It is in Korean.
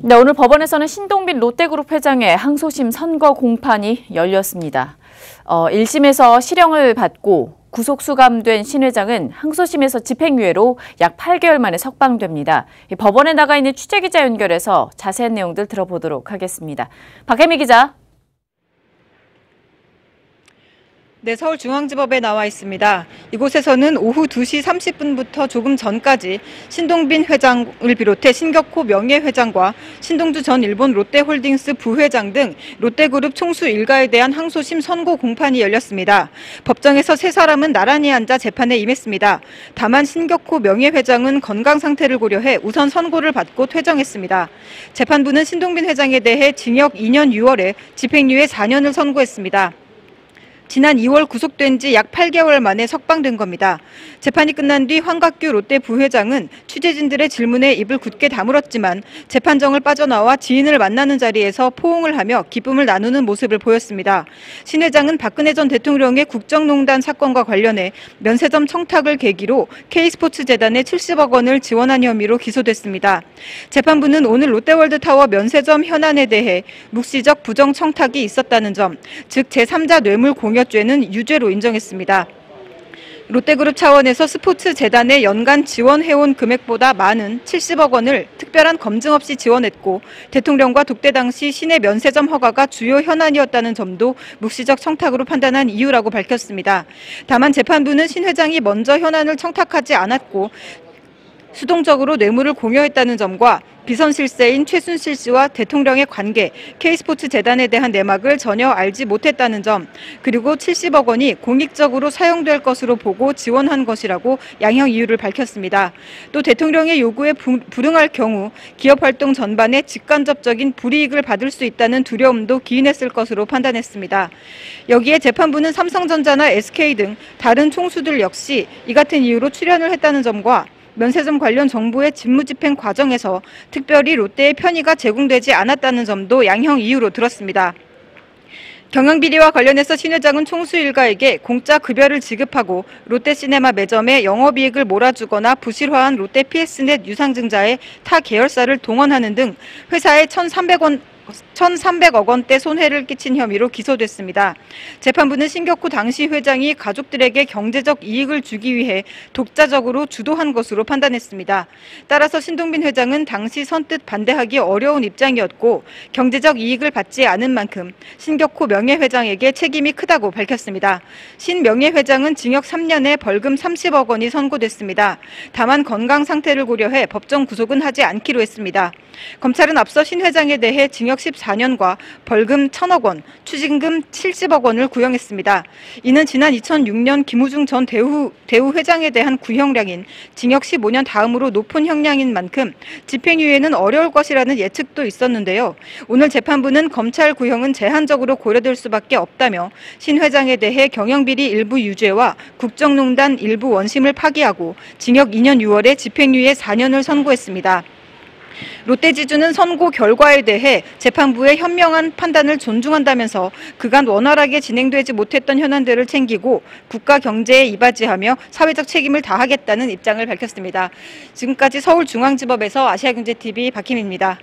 네, 오늘 법원에서는 신동빈 롯데그룹 회장의 항소심 선고 공판이 열렸습니다. 1심에서 실형을 받고 구속 수감된 신 회장은 항소심에서 집행유예로 약 8개월 만에 석방됩니다. 법원에 나가 있는 취재기자 연결해서 자세한 내용들 들어보도록 하겠습니다. 박혜미 기자. 네, 서울중앙지법에 나와 있습니다. 이곳에서는 오후 2시 30분부터 조금 전까지 신동빈 회장을 비롯해 신격호 명예회장과 신동주 전 일본 롯데홀딩스 부회장 등 롯데그룹 총수 일가에 대한 항소심 선고 공판이 열렸습니다. 법정에서 세 사람은 나란히 앉아 재판에 임했습니다. 다만 신격호 명예회장은 건강 상태를 고려해 우선 선고를 받고 퇴정했습니다. 재판부는 신동빈 회장에 대해 징역 2년 6월에 집행유예 4년을 선고했습니다. 지난 2월 구속된 지 약 8개월 만에 석방된 겁니다. 재판이 끝난 뒤 황갑규 롯데 부회장은 취재진들의 질문에 입을 굳게 다물었지만 재판정을 빠져나와 지인을 만나는 자리에서 포옹을 하며 기쁨을 나누는 모습을 보였습니다. 신 회장은 박근혜 전 대통령의 국정농단 사건과 관련해 면세점 청탁을 계기로 K스포츠재단에 70억 원을 지원한 혐의로 기소됐습니다. 재판부는 오늘 롯데월드타워 면세점 현안에 대해 묵시적 부정 청탁이 있었다는 점, 즉 제3자 뇌물 공여 죄는 유죄로 인정했습니다. 롯데그룹 차원에서 스포츠재단에 연간 지원해온 금액보다 많은 70억 원을 특별한 검증 없이 지원했고 대통령과 독대 당시 신의 면세점 허가가 주요 현안이었다는 점도 묵시적 청탁으로 판단한 이유라고 밝혔습니다. 다만 재판부는 신 회장이 먼저 현안을 청탁하지 않았고 수동적으로 뇌물을 공여했다는 점과 비선 실세인 최순실 씨와 대통령의 관계, K스포츠재단에 대한 내막을 전혀 알지 못했다는 점, 그리고 70억 원이 공익적으로 사용될 것으로 보고 지원한 것이라고 양형 이유를 밝혔습니다. 또 대통령의 요구에 불응할 경우 기업활동 전반에 직간접적인 불이익을 받을 수 있다는 두려움도 기인했을 것으로 판단했습니다. 여기에 재판부는 삼성전자나 SK 등 다른 총수들 역시 이 같은 이유로 출연을 했다는 점과 면세점 관련 정보의 직무집행 과정에서 특별히 롯데의 편의가 제공되지 않았다는 점도 양형 이유로 들었습니다. 경영비리와 관련해서 신 회장은 총수 일가에게 공짜 급여를 지급하고 롯데시네마 매점에 영업이익을 몰아주거나 부실화한 롯데 PS넷 유상증자에 타 계열사를 동원하는 등 회사에 1,300억 원대 손해를 끼친 혐의로 기소됐습니다. 재판부는 신격호 당시 회장이 가족들에게 경제적 이익을 주기 위해 독자적으로 주도한 것으로 판단했습니다. 따라서 신동빈 회장은 당시 선뜻 반대하기 어려운 입장이었고 경제적 이익을 받지 않은 만큼 신격호 명예회장에게 책임이 크다고 밝혔습니다. 신 명예회장은 징역 3년에 벌금 30억 원이 선고됐습니다. 다만 건강 상태를 고려해 법정 구속은 하지 않기로 했습니다. 검찰은 앞서 신 회장에 대해 징역 14년과 벌금 1,000억 원, 추징금 70억 원을 구형했습니다. 이는 지난 2006년 김우중 전 대우 회장에 대한 구형량인 징역 15년 다음으로 높은 형량인 만큼 집행유예는 어려울 것이라는 예측도 있었는데요. 오늘 재판부는 검찰 구형은 제한적으로 고려될 수밖에 없다며 신 회장에 대해 경영비리 일부 유죄와 국정농단 일부 원심을 파기하고 징역 2년 6월에 집행유예 4년을 선고했습니다. 롯데지주는 선고 결과에 대해 재판부의 현명한 판단을 존중한다면서 그간 원활하게 진행되지 못했던 현안들을 챙기고 국가 경제에 이바지하며 사회적 책임을 다하겠다는 입장을 밝혔습니다. 지금까지 서울중앙지법에서 아시아경제TV 박희미입니다.